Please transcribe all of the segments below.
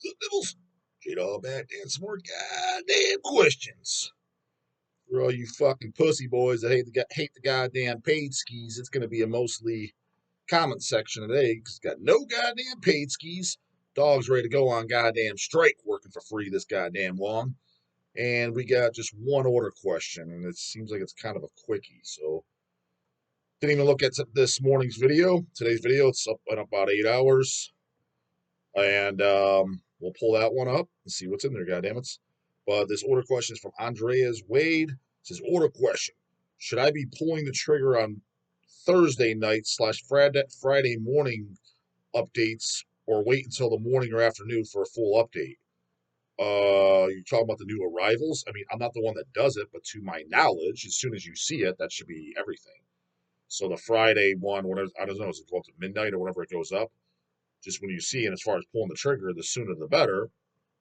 The Nibbles. J-Dog back to answer some more goddamn questions. For all you fucking pussy boys that hate the goddamn paid skis, it's going to be a mostly comment section today because it's got no goddamn paid skis. Dog's ready to go on goddamn strike working for free this goddamn long. And we got just one order question, and it seems like it's kind of a quickie. So, didn't even look at this morning's video. Today's video, it's up in about 8 hours. And we'll pull that one up and see what's in there, goddammit. But this order question is from Andreas Wade. It says, order question. Should I be pulling the trigger on Thursday night / Friday morning updates or wait until the morning or afternoon for a full update? You're talking about the new arrivals? I mean, I'm not the one that does it, but to my knowledge, as soon as you see it, that should be everything. So the Friday one, whatever, I don't know, is it go up to midnight or whenever it goes up? Just when you see, and as far as pulling the trigger, the sooner the better,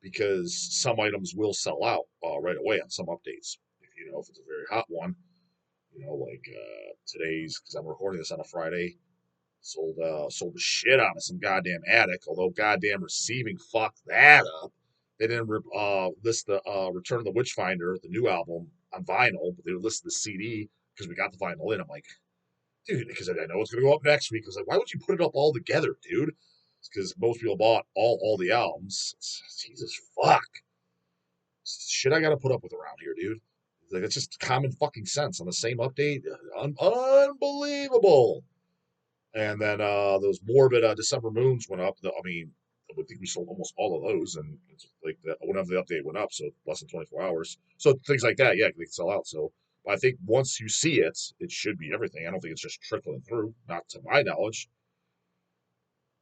because some items will sell out right away on some updates. If it's a very hot one, like today's, because I'm recording this on a Friday, sold the shit out of some goddamn attic. Although goddamn receiving fucked that up. They didn't list the Return of the Witchfinder, the new album, on vinyl, but they listed the CD because we got the vinyl in. I'm like, dude, because I know it's gonna go up next week. I was like, why would you put it up all together, dude? Because most people bought all the albums. Jesus fuck. Shit I gotta put up with around here, dude. Like, it's just common fucking sense on the same update. Unbelievable. And then those morbid December moons went up. I would think we sold almost all of those, and it's like whenever the update went up, so less than 24 hours. So things like that, yeah, they can sell out. So I think once you see it, it should be everything. I don't think it's just trickling through, not to my knowledge.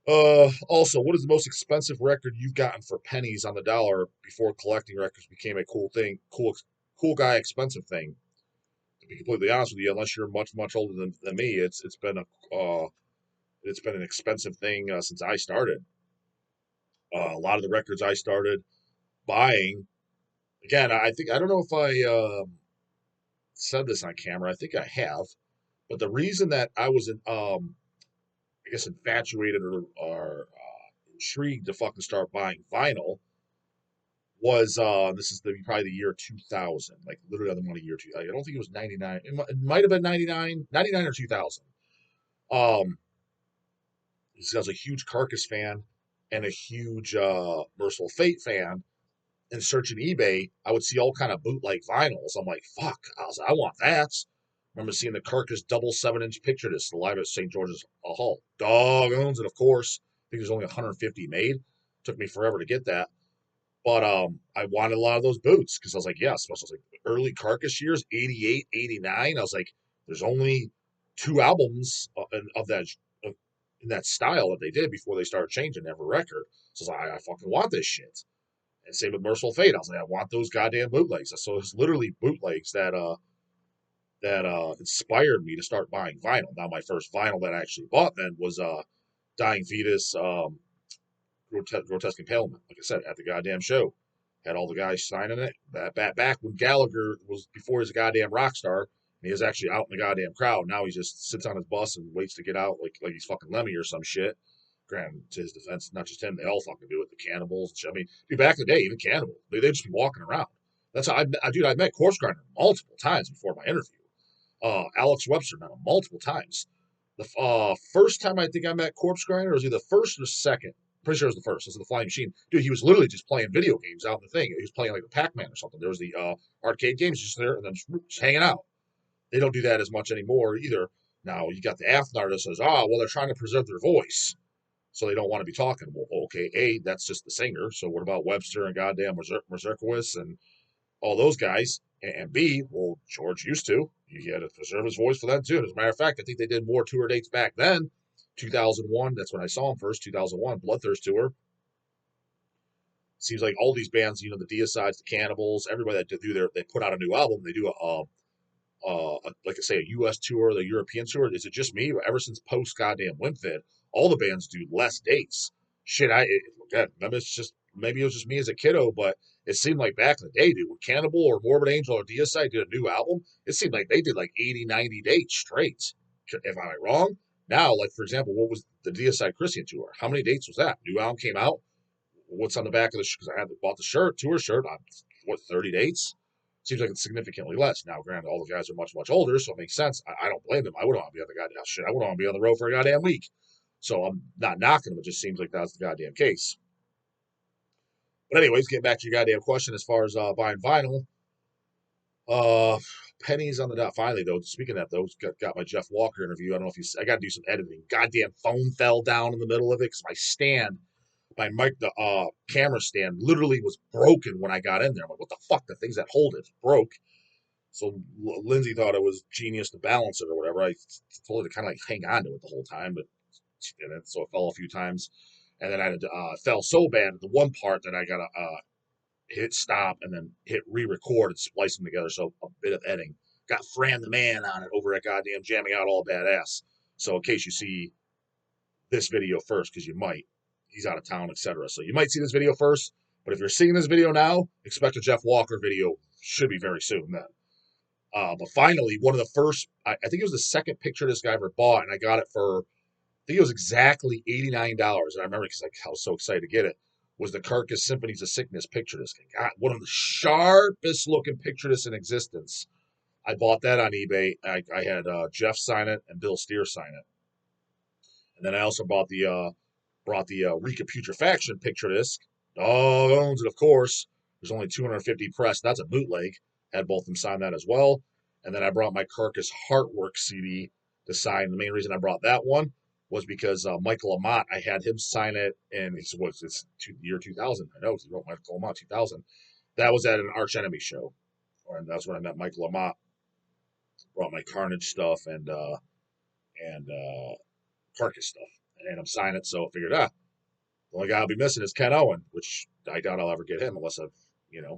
Also, what is the most expensive record you've gotten for pennies on the dollar before collecting records became a cool thing, cool guy expensive thing? To be completely honest with you, unless you're much older than me, it's been an expensive thing since I started. A lot of the records I started buying, again, I don't know if I said this on camera. I think I have, but the reason that I was I guess infatuated or intrigued to fucking start buying vinyl was this is probably the year 2000, like literally on the money year two. I don't think it was 99. It might have been 99 or 2000. Um, because I was a huge Carcass fan and a huge Merciful Fate fan. And searching eBay, I would see all kind of bootleg vinyls. I'm like, fuck, I want that. Remember seeing the Carcass double 7-inch picture disc live at St. George's Hall. Dog owns it, of course. I think there's only 150 made. Took me forever to get that. But I wanted a lot of those boots because I was like, yes, I was like early Carcass years, 88, 89. I was like, there's only 2 albums of that in that style that they did before they started changing every record. So I was like, I fucking want this shit. And same with Merciful Fate. I was like, I want those goddamn bootlegs. So it's literally bootlegs that inspired me to start buying vinyl. Now my first vinyl that I actually bought then was Dying Fetus, Grotesque Impalement. Like I said, at the goddamn show, had all the guys signing it. Back when Gallagher was before he was a goddamn rock star, and he was actually out in the goddamn crowd. Now he just sits on his bus and waits to get out like he's fucking Lemmy or some shit. Granted, to his defense, not just him, they all fucking do it. The Cannibals. I mean, dude, back in the day, even Cannibal, they'd just be walking around. That's how I met Corpse Grinder multiple times before my interview. Alex Webster met him multiple times. The first time I think I met Corpse Grinder was either the first or second. Pretty sure it was the first. This is the Flying Machine. Dude, he was literally just playing video games out in the thing. He was playing like the Pac-Man or something. There was the arcade games just there and then just hanging out. They don't do that as much anymore either. Now, you got the Athnar that says, well, they're trying to preserve their voice. So they don't want to be talking. Well, okay, A, that's just the singer. So what about Webster and goddamn Mazurkowitz and all those guys? And B, well, George used to. He had to preserve his voice for that too. And as a matter of fact, I think they did more tour dates back then. 2001, that's when I saw him first. 2001, Bloodthirst tour. Seems like all these bands, the Deicides, the Cannibals, everybody that they put out a new album. They do like I say, a U.S. tour, the European tour. Is it just me? Ever since post goddamn WinFit, all the bands do less dates. Shit, maybe it was just me as a kiddo, but it seemed like back in the day, dude, when Cannibal or Morbid Angel or Deicide did a new album, it seemed like they did like 80, 90 dates straight. If I'm wrong? Now, like for example, what was the Deicide Christian tour? How many dates was that? New album came out. What's on the back of the shirt? Because I had bought the shirt, tour shirt, on what, 30 dates? Seems like it's significantly less. Now, granted, all the guys are much, much older, so it makes sense. I don't blame them. I wouldn't want to be on the goddamn shit. I wouldn't want to be on the road for a goddamn week. So I'm not knocking them. It just seems like that's the goddamn case. But anyways, getting back to your goddamn question as far as buying vinyl, uh, pennies on the dot. Finally, though, speaking of that, though, got my Jeff Walker interview. I don't know if you. I got to do some editing. Goddamn phone fell down in the middle of it because my stand, my mic, the camera stand, literally was broken when I got in there. I'm like, what the fuck? The things that hold it broke. So Lindsay thought it was genius to balance it or whatever. I told her to kind of like hang on to it the whole time, but she didn't. So it fell a few times, and then I fell so bad at the one part that I got to hit stop and then hit re-record and splice them together. So a bit of editing. Got Fran the Man on it over at goddamn Jamming Out All Badass. So in case you see this video first, because you might, he's out of town, etc. So you might see this video first, but if you're seeing this video now, expect a Jeff Walker video. Should be very soon then. But finally, one of the first, I think it was the second picture this guy ever bought, and I got it for, I think it was exactly $89. And I remember because I was so excited to get it, was the Carcass Symphonies of Sickness picture disc. God, one of the sharpest looking picture discs in existence. I bought that on eBay. I had Jeff sign it and Bill Steer sign it. And then I also brought the Rika Putrefaction picture disc. Dog owns it, of course. There's only 250 pressed. That's a bootleg. Had both of them sign that as well. And then I brought my Carcass Heartwork CD to sign. The main reason I brought that one was because Michael Amott, I had him sign it in it's year 2000. I know he wrote Michael Amott 2000. That was at an Arch Enemy show, and that's when I met Michael Amott. Brought my Carnage stuff and Carcass stuff, and had him sign it. So I figured, the only guy I'll be missing is Ken Owen, which I doubt I'll ever get him unless I've,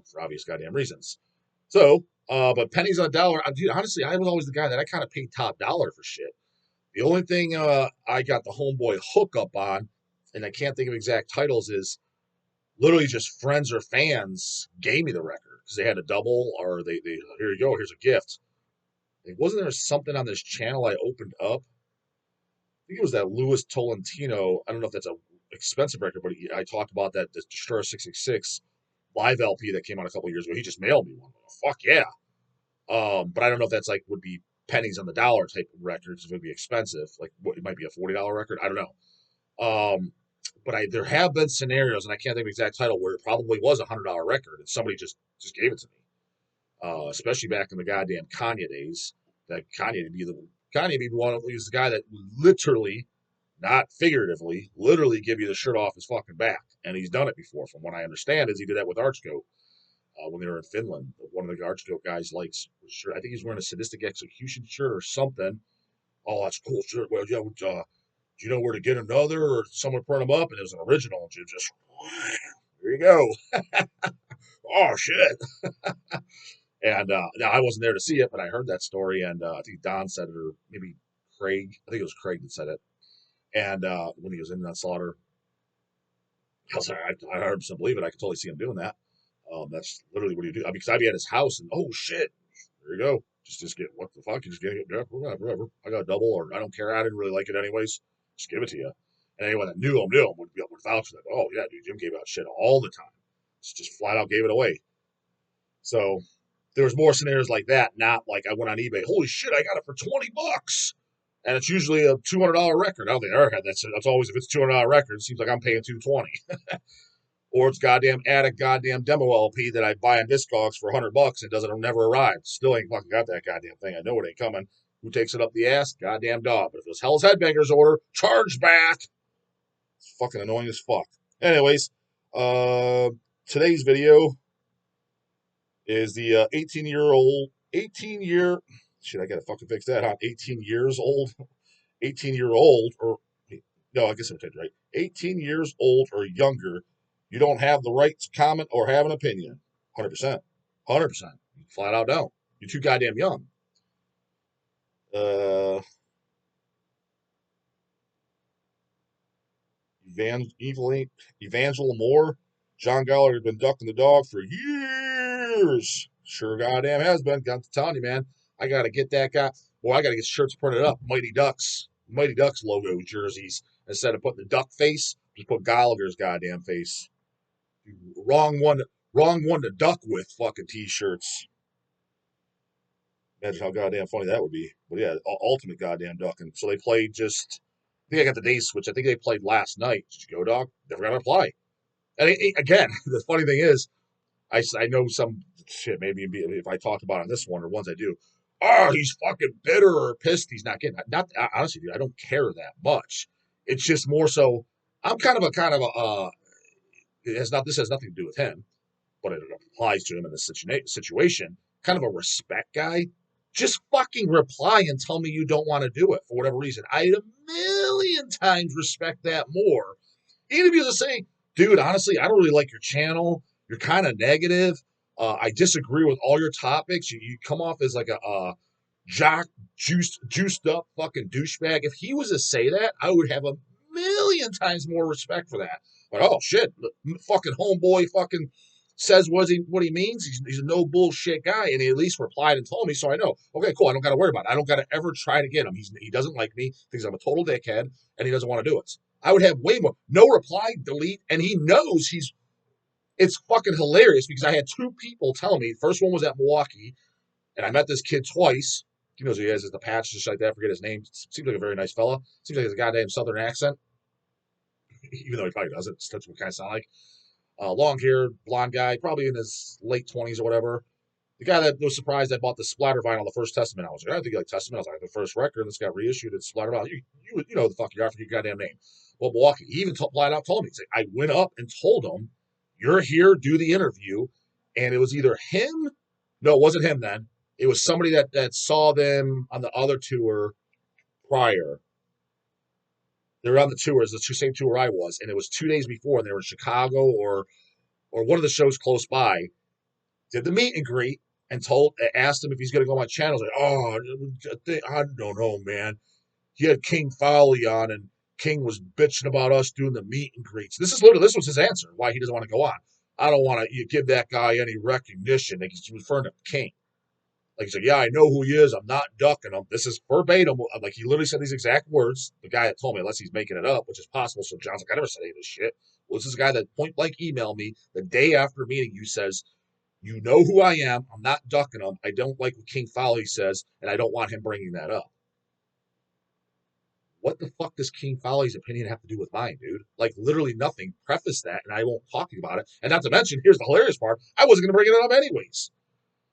for obvious goddamn reasons. So, but pennies on a dollar. Dude, honestly, I was always the guy that I kind of paid top dollar for shit. The only thing I got the homeboy hookup on, and I can't think of exact titles, is literally just friends or fans gave me the record because they had a double, or they here you go, here's a gift. Wasn't there something on this channel I opened up? I think it was that Louis Tolentino. I don't know if that's a expensive record, but I talked about that the Destroyer 666 live LP that came out a couple years ago. He just mailed me one. Fuck yeah. But I don't know if that's like would be pennies on the dollar type of records. It would be expensive. Like it might be a $40 record. I don't know. But there have been scenarios, and I can't think of the exact title, where it probably was $100 record, and somebody just gave it to me. Especially back in the goddamn Kanye days. That Kanye would be one of the guy that literally, not figuratively, literally give you the shirt off his fucking back, and he's done it before. From what I understand, is he did that with Archgoat. When they were in Finland, one of the Archgoat guys likes shirt. I think he's wearing a Sadistic Execution shirt or something. Oh, that's a cool shirt. Well, yeah, do you know where to get another? Or someone print them up, and it was an original, and you just, there you go. Oh, shit. And now I wasn't there to see it, but I heard that story, and I think Don said it, or maybe Craig. I think it was Craig that said it. And when he was in that slaughter, I was like, I 100% believe it. I could totally see him doing that. That's literally what you do. Because I'd be at his house, and oh shit, there you go. Just get, what the fuck? You just get it. Yeah, whatever. I got a double, or I don't care. I didn't really like it anyways. Just give it to you. And anyone that knew him would be able to vouch for that. Oh yeah, dude, Jim gave out shit all the time. Just flat out gave it away. So there was more scenarios like that. Not like I went on eBay. Holy shit, I got it for $20. And it's usually a $200 record. I don't think I ever had that. That's always, if it's a $200 record, it seems like I'm paying $220. Or it's goddamn Attic goddamn demo LP that I buy on Discogs for $100 and doesn't never arrive. Still ain't fucking got that goddamn thing. I know it ain't coming. Who takes it up the ass? Goddamn dog. But if it was Hell's Headbangers order, charge back. It's fucking annoying as fuck. Anyways, today's video is the 18-year. Shit, I gotta fucking fix that, huh? 18 years old. 18-year-old, or no, I guess I'm right. 18 years old or younger. You don't have the right to comment or have an opinion. 100%. 100%. Flat out don't. You're too goddamn young. Evangel Moore. John Gallagher has been ducking the dog for years. Sure goddamn has been. Got to telling you, man. I got to get that guy. Well, I got to get shirts printed up. Mighty Ducks logo jerseys. Instead of putting the duck face, just put Gallagher's goddamn face. Wrong one, wrong one to duck with. Fucking t-shirts. Imagine how goddamn funny that would be. But yeah, ultimate goddamn ducking. So they played just. I think I got the day switch. I think they played last night. Did you go, dog? Never got to play. And again, the funny thing is, I know some shit. Maybe if I talk about it on this one or ones I do. Oh, he's fucking bitter or pissed. He's not getting. Not honestly, dude. I don't care that much. It's just more so. I'm kind of a. It has not. This has nothing to do with him, but it applies to him in this situation. Kind of a respect guy. Just fucking reply and tell me you don't want to do it for whatever reason. I'd a million times respect that more. Even if you're just saying, dude, honestly, I don't really like your channel. You're kind of negative. I disagree with all your topics. You come off as like a jock, juiced up fucking douchebag. If he was to say that, I would have a million times more respect for that. But oh shit, fucking homeboy fucking says what he means. He's a no bullshit guy, and he at least replied and told me, so I know. Okay, cool. I don't got to worry about it. I don't got to ever try to get him. He doesn't like me. Thinks I'm a total dickhead, and he doesn't want to do it. I would have way more. No reply, delete, and he knows he's. It's fucking hilarious because I had two people tell me. First one was at Milwaukee, and I met this kid twice. He knows who he is. Is the patch just like that. I forget his name. Seems like a very nice fella. Seems like he has a goddamn southern accent, even though he probably doesn't. That's what kind of sound like. Long hair, blonde guy, probably in his late 20s or whatever. The guy that was surprised I bought the Splatter vinyl, the first Testament. I was like, I think you like Testament. I was like, the first record that's got reissued at Splatter vinyl. You know the fuck you are for your goddamn name. Well, Milwaukee, he even flat out told me. He's like, I went up and told him, you're here, do the interview. And it was either him. No, it wasn't him then. It was somebody that saw them on the other tour prior. They were on the tours, the same tour I was, and it was 2 days before, and they were in Chicago or one of the shows close by. Did the meet and greet and asked him if he's going to go on my channel. Like, oh, I don't know, man. He had King Fowley on, and King was bitching about us doing the meet and greets. This was his answer why he doesn't want to go on. I don't want to give that guy any recognition. Like he's referring to King. Like he's like, yeah, I know who he is. I'm not ducking him. This is verbatim. Like he literally said these exact words. The guy that told me, unless he's making it up, which is possible. So John's like, I never said any of this shit. Well, this is a guy that point blank emailed me the day after meeting you, says, you know who I am. I'm not ducking him. I don't like what King Fowley says, and I don't want him bringing that up. What the fuck does King Fowley's opinion have to do with mine, dude? Like, literally nothing. Preface that, and I won't talk about it. And not to mention, here's the hilarious part, I wasn't going to bring it up anyways.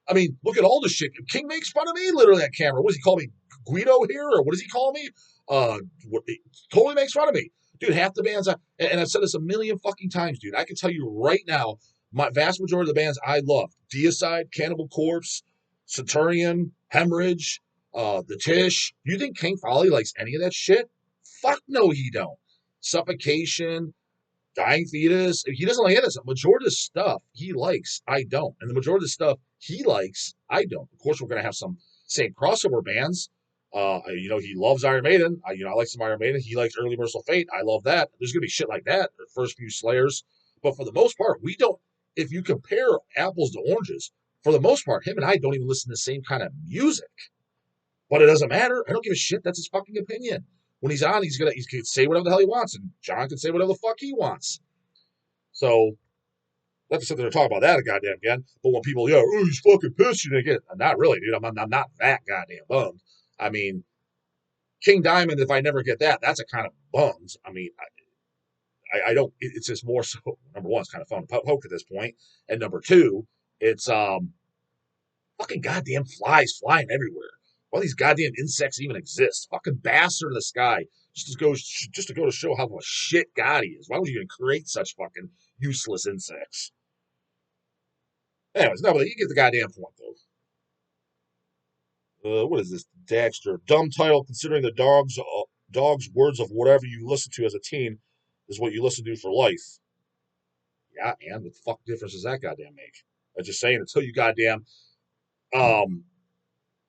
I mean, look at all the shit. King makes fun of me literally on camera. What does he call me? Guido here? Or what does he call me? Totally makes fun of me. Dude, half the bands, and I've said this a million fucking times, dude. I can tell you right now, my vast majority of the bands I love, Deicide, Cannibal Corpse, Centurion, Hemorrhage, the Tish. You think King Folly likes any of that shit? Fuck no, he don't. Suffocation, Dying Fetus. He doesn't like any of this. Majority of the stuff he likes, I don't. And the majority of the stuff he likes, I don't. Of course, we're going to have some same crossover bands. He loves Iron Maiden. I like some Iron Maiden. He likes Early Merciful Fate. I love that. There's going to be shit like that. The first few Slayers. But for the most part, we don't. If you compare apples to oranges, for the most part, him and I don't even listen to the same kind of music. But it doesn't matter. I don't give a shit. That's his fucking opinion. When he's on, he can say whatever the hell he wants, and John can say whatever the fuck he wants. So, not to sit there and talk about that goddamn again, but when people, oh, he's fucking pissed, you get not really, dude. I'm not that goddamn bummed. I mean, King Diamond, if I never get that, that's a kind of bummed. I mean, I don't, it's just more so, number one, it's kind of fun to poke at this point, and number two, it's fucking goddamn flies flying everywhere. Why these goddamn insects even exist? Fucking bastard in the sky. Just to go to show how much shit God he is. Why would you even create such fucking useless insects? Anyways, no, but you get the goddamn point, though. What is this? Daxter. Dumb title considering the dog's words of whatever you listen to as a teen is what you listen to for life. Yeah, and what the fuck difference does that goddamn make? I'm just saying, until you goddamn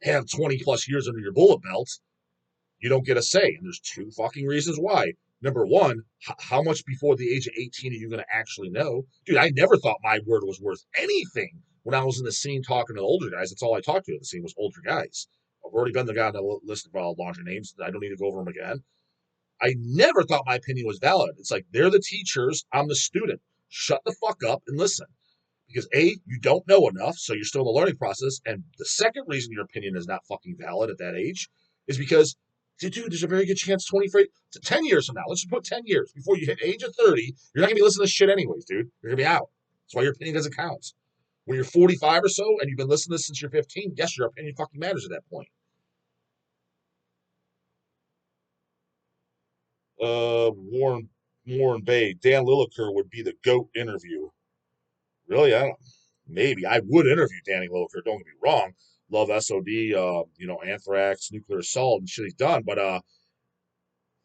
have 20 plus years under your bullet belt, you don't get a say. And there's two fucking reasons why. Number one, how much before the age of 18 are you going to actually know? Dude, I never thought my word was worth anything when I was in the scene talking to the older guys. That's all I talked to in the scene was older guys. I've already been the guy on the list of laundry names. I don't need to go over them again. I never thought my opinion was valid. It's like they're the teachers, I'm the student. shut the fuck up and listen. Because A, you don't know enough, so you're still in the learning process. And the second reason your opinion is not fucking valid at that age is because, dude, there's a very good chance 10 years from now, let's just put 10 years before you hit age of 30, you're not gonna be listening to shit anyways, dude. You're gonna be out. That's why your opinion doesn't count. When you're 45 or so and you've been listening to this since you're 15, yes, your opinion fucking matters at that point. Warren Bay, Dan Lillaker would be the GOAT interview. Really? I don't. Maybe I would interview Danny Lillaker. Don't get me wrong. Love SOD, Anthrax, Nuclear Assault, and shit he's done. But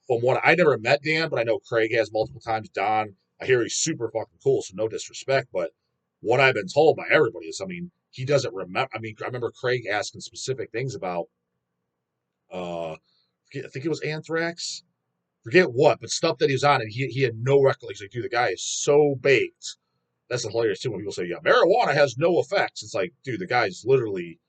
from what I never met Dan, but I know Craig has multiple times. Don, I hear he's super fucking cool. So no disrespect, but what I've been told by everybody is, I mean, he doesn't remember. I mean, I remember Craig asking specific things about. I think it was Anthrax. Forget what, but stuff that he was on, and he had no recollection. He's like, dude, the guy is so baked. That's hilarious too when people say, yeah, marijuana has no effects. It's like, dude, the guy's literally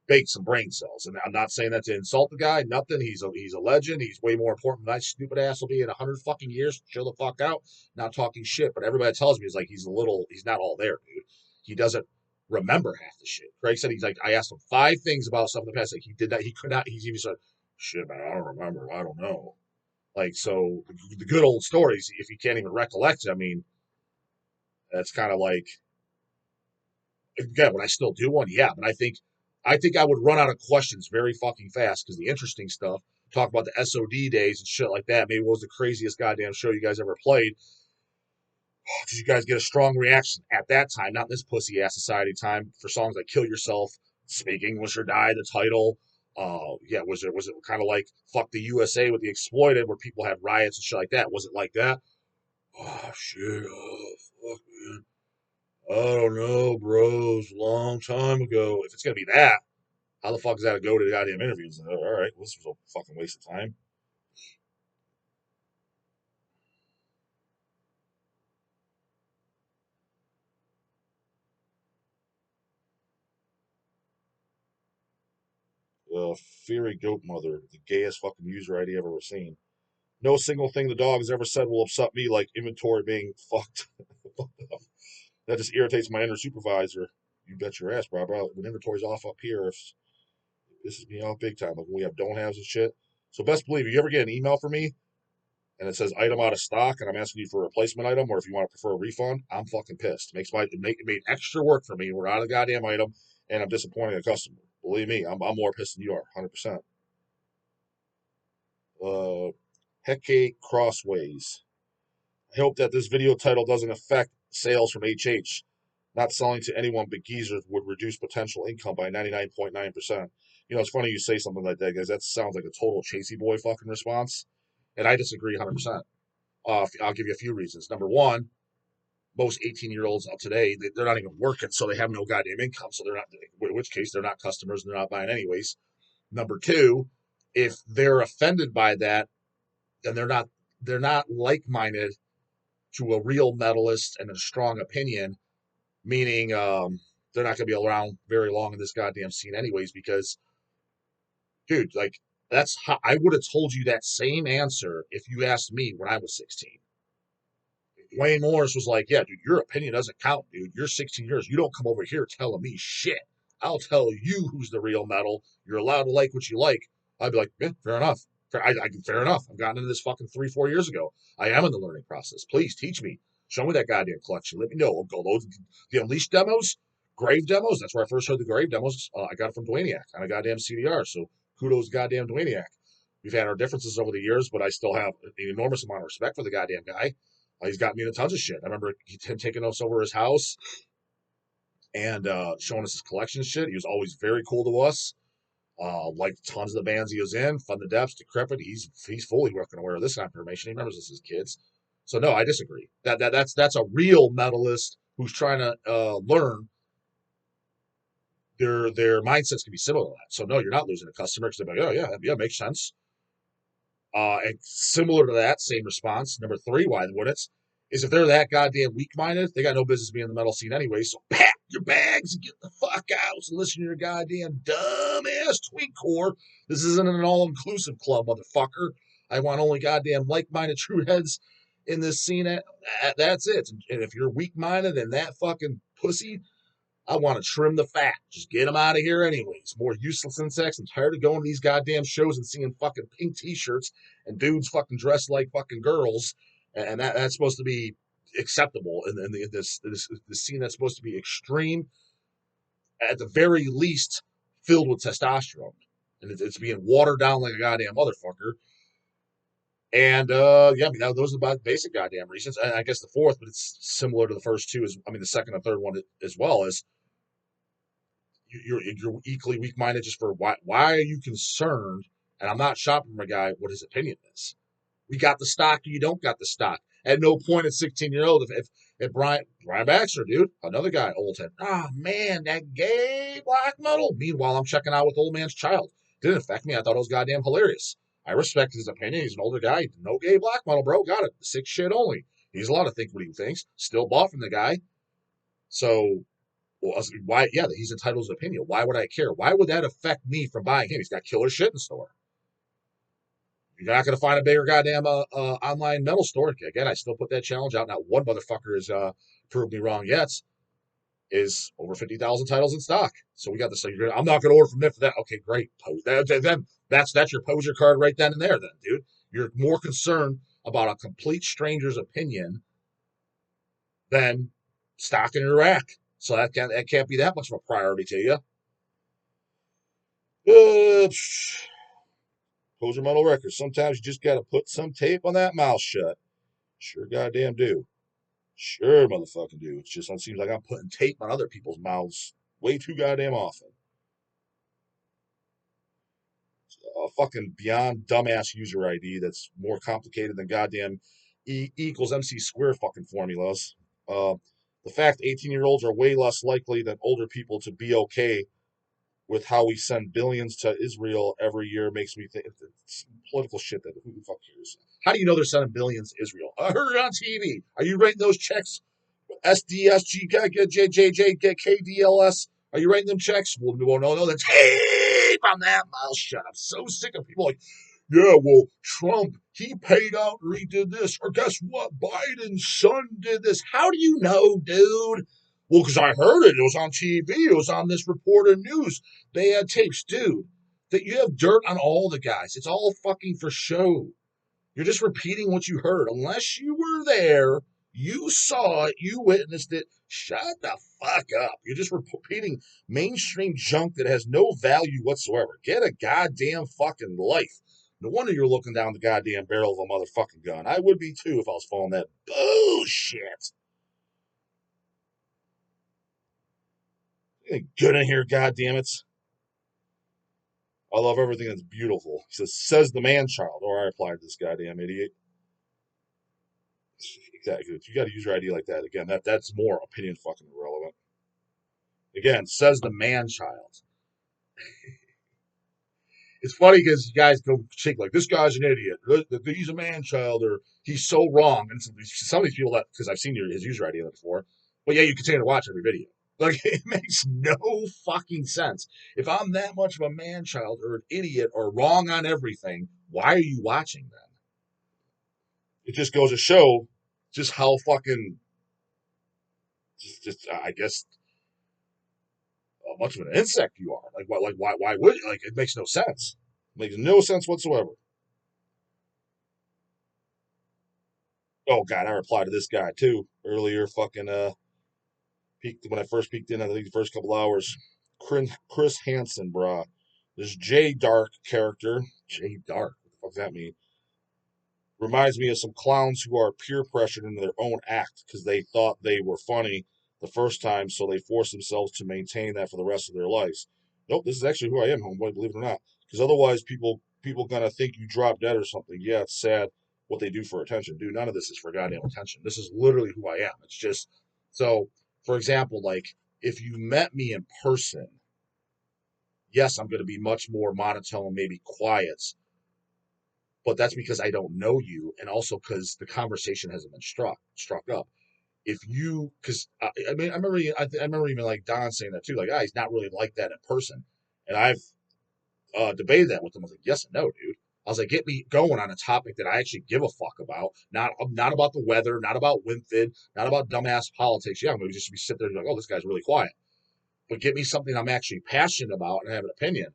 baked some brain cells. And I'm not saying that to insult the guy, nothing. He's a legend. He's way more important than that stupid ass will be in 100 fucking years. Chill the fuck out. Not talking shit. But everybody tells me is like he's not all there, dude. He doesn't remember half the shit. Craig said he's like, I asked him 5 things about stuff in the past. Like he did that. He could not, he's even said, shit, man, I don't remember. I don't know. Like, so the good old stories, if you can't even recollect it, I mean, that's kind of like, again, would I still do one? Yeah, but I think I would run out of questions very fucking fast because the interesting stuff, talk about the SOD days and shit like that. Maybe it was the craziest goddamn show you guys ever played. Did you guys get a strong reaction at that time? Not this pussy ass society time for songs like "Kill Yourself," "Speak English or Die," the title. Yeah, was it kind of like "Fuck the USA" with the Exploited, where people had riots and shit like that? Was it like that? Oh shit! Oh fuck, man. I don't know, bro. It was a long time ago. If it's gonna be that, how the fuck is that to go to the goddamn interviews? All right, well, this was a fucking waste of time. Fiery Goat Mother, the gayest fucking user ID I've ever seen. No single thing the dog has ever said will upset me like inventory being fucked. That just irritates my inner supervisor. You bet your ass, bro. When inventory's off up here, this is me off big time. Like when we have don't haves and shit. So best believe you ever get an email from me and it says item out of stock and I'm asking you for a replacement item or if you want to prefer a refund, I'm fucking pissed. It made extra work for me. We're out of the goddamn item and I'm disappointing a customer. Believe me, I'm more pissed than you are, 100%. Hecate Crossways. I hope that this video title doesn't affect sales from HH. Not selling to anyone but geezers would reduce potential income by 99.9%. You know, it's funny you say something like that, guys. That sounds like a total Chasey boy fucking response. And I disagree 100%. I'll give you a few reasons. Number one, most 18-year-olds of today, they're not even working, so they have no goddamn income. So they're not, in which case, they're not customers and they're not buying anyways. Number two, if they're offended by that, then they're not like-minded to a real metalist and a strong opinion, meaning they're not going to be around very long in this goddamn scene anyways because, dude, like, that's how I would have told you that same answer if you asked me when I was 16. Wayne Morris was like, yeah, dude, your opinion doesn't count, dude. You're 16 years. You don't come over here telling me shit. I'll tell you who's the real metal. You're allowed to like what you like. I'd be like, yeah, fair enough. Fair enough. I've gotten into this fucking 3, 4 years ago. I am in the learning process. Please teach me. Show me that goddamn collection. Let me know. I'll go those the Unleashed demos, Grave demos. That's where I first heard the Grave demos. I got it from Dwayniak on a goddamn CDR. So kudos, goddamn Dwayniak. We've had our differences over the years, but I still have an enormous amount of respect for the goddamn guy. He's got me into tons of shit. I remember him taking us over his house and showing us his collection and shit. He was always very cool to us. Liked tons of the bands he was in. Fun the Depths, Decrepit. He's fully working aware of this information. He remembers this as kids. So no, I disagree. That's a real metalist who's trying to learn. Their mindsets can be similar to that. So no, you're not losing a customer because they're like, oh yeah, makes sense. And similar to that, same response. Number 3, why wouldn't it? Is if they're that goddamn weak-minded, they got no business being in the metal scene anyway. So pack your bags and get the fuck out and listen to your goddamn dumbass tweet core. This isn't an all-inclusive club, motherfucker. I want only goddamn like-minded true heads in this scene. That's it. And if you're weak-minded and that fucking pussy, I want to trim the fat. Just get them out of here anyways. More useless insects. I'm tired of going to these goddamn shows and seeing fucking pink t-shirts and dudes fucking dressed like fucking girls. And that's supposed to be acceptable in this scene that's supposed to be extreme, at the very least filled with testosterone. And it's being watered down like a goddamn motherfucker. And yeah, I mean, those are about basic goddamn reasons. And I guess the fourth, but it's similar to the first two, is, I mean, the second and third one as well, is you're equally weak minded just for why are you concerned? And I'm not shopping for a guy what his opinion is. We got the stock, or you don't got the stock. At no point at 16-year-old, if Brian Baxter, dude, another guy, old head, man, that gay black metal. Meanwhile, I'm checking out with old man's child. Didn't affect me. I thought it was goddamn hilarious. I respect his opinion. He's an older guy. No gay black metal, bro. Got it. Sick shit only. He's allowed to think what he thinks. Still bought from the guy. So, well, why? Yeah, he's entitled to his opinion. Why would I care? Why would that affect me from buying him? He's got killer shit in store. You're not going to find a bigger goddamn online metal store. Again, I still put that challenge out. Not one motherfucker has proved me wrong yet. Is over 50,000 titles in stock. So we got this. So I'm not going to order from them for that. Okay, great. Then that's your poser card right then and there. Then, dude, you're more concerned about a complete stranger's opinion than stock in your rack. So that can't be that much of a priority to you. Poser Metal Records. Sometimes you just got to put some tape on that mouth shut. Sure goddamn do. Sure motherfucking do. It just seems like I'm putting tape on other people's mouths way too goddamn often. A fucking beyond dumbass user ID that's more complicated than goddamn E equals MC square fucking formulas. The fact 18-year-olds are way less likely than older people to be okay with how we send billions to Israel every year makes me think it's political shit that who the fuck cares? How do you know they're sending billions to Israel? I heard it on TV. Are you writing those checks? SDSG, JJJ, KDLS. Are you writing them checks? Well, no, the tape on that mouth shut. I'm so sick of people like, yeah, well, Trump, he paid out or he did this. Or guess what? Biden's son did this. How do you know, dude? Well, because I heard it. It was on TV. It was on this reporter news. They had tapes. Dude, that you have dirt on all the guys. It's all fucking for show. You're just repeating what you heard. Unless you were there, you saw it, you witnessed it. Shut the fuck up. You're just repeating mainstream junk that has no value whatsoever. Get a goddamn fucking life. No wonder you're looking down the goddamn barrel of a motherfucking gun. I would be too if I was following that bullshit. Anything good in here, goddammit? I love everything that's beautiful. He says the man child. Or I replied to this goddamn idiot. Exactly. If you got a user ID like that, again, that's more opinion fucking irrelevant. Again, says the man child. It's funny because you guys go shake like this guy's an idiot. He's a man child, or he's so wrong. And some of these people that because I've seen his user ID before, but yeah, you continue to watch every video. Like it makes no fucking sense. If I'm that much of a man child or an idiot or wrong on everything, why are you watching then? It just goes to show just how fucking just I guess how much of an insect you are. Why would you? Like it makes no sense. It makes no sense whatsoever. Oh god, I replied to this guy too earlier. Fucking peeked when I first peeked in. I think the first couple hours. Chris Hansen, brah. This J Dark character. J Dark. What the fuck does that mean? Reminds me of some clowns who are peer pressured into their own act because they thought they were funny the first time, so they force themselves to maintain that for the rest of their lives. Nope, this is actually who I am, homeboy, believe it or not. Because otherwise, people gonna think you drop dead or something. Yeah, it's sad what they do for attention. Dude, none of this is for goddamn attention. This is literally who I am. It's just so. For example, like if you met me in person, yes, I'm going to be much more monotone, maybe quiet, but that's because I don't know you, and also because the conversation hasn't been struck up. If you, because I mean, I remember even like Don saying that too, like, he's not really like that in person, and I've debated that with him. I was like, yes and no, dude. I was like, get me going on a topic that I actually give a fuck about. Not about the weather, not about WinFid, not about dumbass politics. Yeah, I'm gonna just be sitting there and be like, oh, this guy's really quiet. But get me something I'm actually passionate about and have an opinion.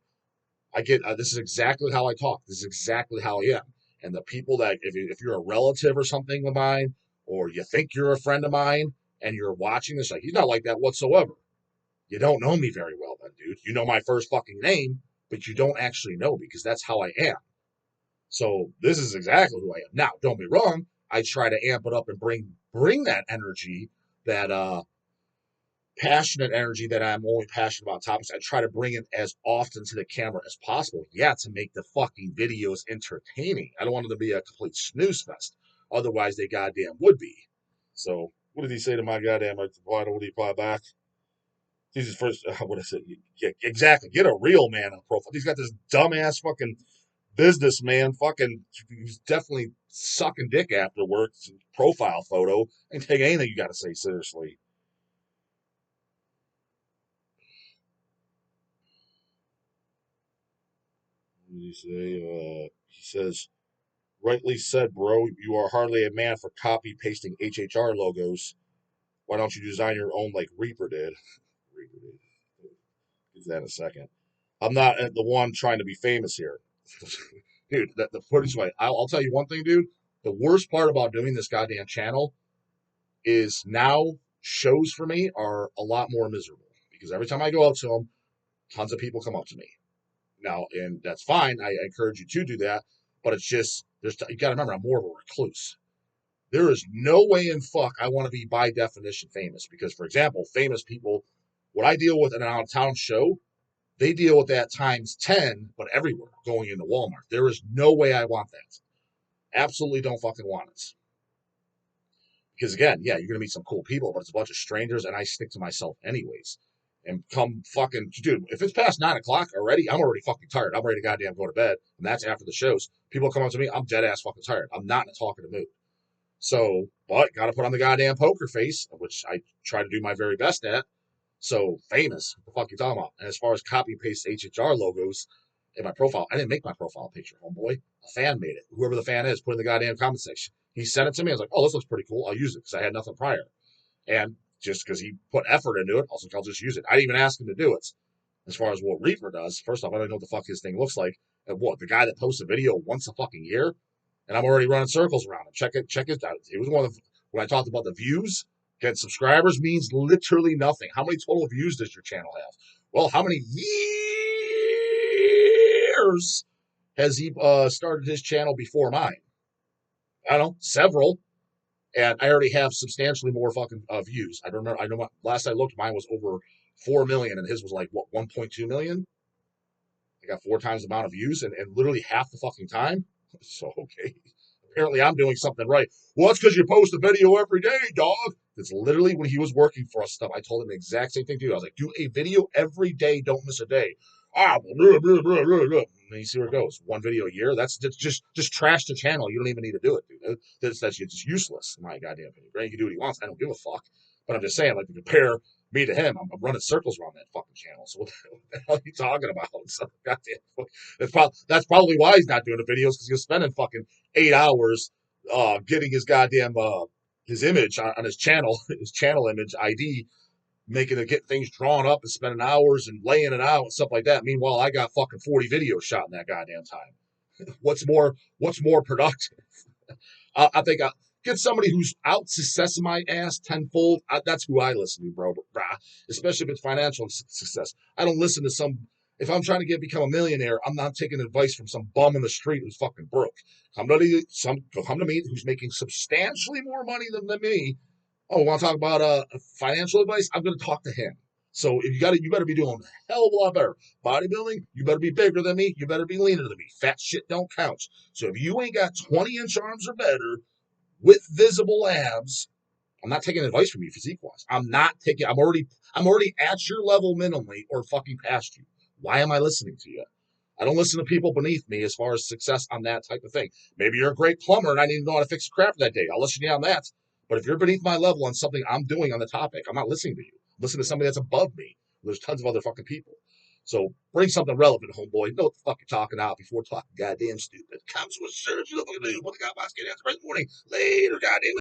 I get this is exactly how I talk. This is exactly how I am. And the people that if you're a relative or something of mine, or you think you're a friend of mine, and you're watching this, like he's not like that whatsoever. You don't know me very well, then, dude. You know my first fucking name, but you don't actually know me because that's how I am. So this is exactly who I am. Now, don't be wrong. I try to amp it up and bring that energy, that passionate energy that I'm only passionate about topics. I try to bring it as often to the camera as possible. Yeah, to make the fucking videos entertaining. I don't want them to be a complete snooze fest. Otherwise, they goddamn would be. So, what did he say to my goddamn reply? What did he reply back? Jesus first, what is it? Yeah, exactly. Get a real man on profile. He's got this dumbass fucking businessman fucking who's definitely sucking dick after work profile photo. And take anything you got to say seriously. What did he say? He says, rightly said, bro. You are hardly a man for copy pasting HHR logos. Why don't you design your own like Reaper did? Reaper did. Get that in a second. I'm not the one trying to be famous here. Dude, the footage way. I'll tell you one thing, dude. The worst part about doing this goddamn channel is now shows for me are a lot more miserable because every time I go out to them, tons of people come up to me. Now, and that's fine. I encourage you to do that, but it's just you got to remember I'm more of a recluse. There is no way in fuck I want to be by definition famous because, for example, famous people, what I deal with in an out of town show, they deal with that times 10, but everywhere going into Walmart. There is no way I want that. Absolutely don't fucking want it. Because again, yeah, you're gonna meet some cool people, but it's a bunch of strangers, and I stick to myself anyways. And come fucking dude, if it's past 9 o'clock already, I'm already fucking tired. I'm ready to goddamn go to bed, and that's after the shows. People come up to me, I'm dead ass fucking tired. I'm not in a talkative mood. So, but gotta put on the goddamn poker face, which I try to do my very best at. So famous, what the fuck you talking about? And as far as copy paste HHR logos in my profile, I didn't make my profile picture, homeboy. A fan made it. Whoever the fan is, put in the goddamn comment section. He sent it to me. I was like, oh, this looks pretty cool. I'll use it because I had nothing prior. And just because he put effort into it, I'll just use it. I didn't even ask him to do it. As far as what Reaper does, first off, I don't know what the fuck his thing looks like. And what, the guy that posts a video once a fucking year? And I'm already running circles around him. Check it out. It was one of the, when I talked about the views, getting subscribers means literally nothing. How many total views does your channel have? Well, how many years has he started his channel before mine? I don't know, several. And I already have substantially more fucking views. I don't remember. I know last I looked, mine was over 4 million, and his was like what 1.2 million. I got 4 times the amount of views, and literally half the fucking time. So okay, apparently I'm doing something right. Well, it's because you post a video every day, dog. It's literally when he was working for us stuff. I told him the exact same thing too. I was like, do a video every day, don't miss a day. Blah, blah, blah, blah, blah. And you see where it goes. One video a year. That's just trash the channel. You don't even need to do it, dude. That's just useless. In my goddamn opinion. Grant can do what he wants. I don't give a fuck. But I'm just saying, like, to compare me to him, I'm running circles around that fucking channel. So what the hell are you talking about? So, goddamn, that's probably why he's not doing the videos because he's spending fucking 8 hours getting his goddamn his image on his channel, his channel image ID, making it get things drawn up and spending hours and laying it out and stuff like that. Meanwhile, I got fucking 40 videos shot in that goddamn time. What's more productive? I think I get somebody who's out success my ass tenfold. That's who I listen to, bro. Especially if it's financial success. I don't listen to some. If I'm trying to become a millionaire, I'm not taking advice from some bum in the street who's fucking broke. Come to me who's making substantially more money than me. Oh, want to talk about financial advice? I'm going to talk to him. So if you better be doing a hell of a lot better. Bodybuilding, you better be bigger than me. You better be leaner than me. Fat shit don't count. So if you ain't got 20-inch arms or better with visible abs, I'm not taking advice from you physique wise. I'm already at your level minimally or fucking past you. Why am I listening to you? I don't listen to people beneath me as far as success on that type of thing. Maybe you're a great plumber and I need to know how to fix crap that day. I'll listen to you on that. But if you're beneath my level on something I'm doing on the topic, I'm not listening to you. Listen to somebody that's above me. There's tons of other fucking people. So bring something relevant, homeboy. Know what the fuck you're talking about before talking goddamn stupid. Comes with surgery. What the god, my skin has morning. Later, goddamn.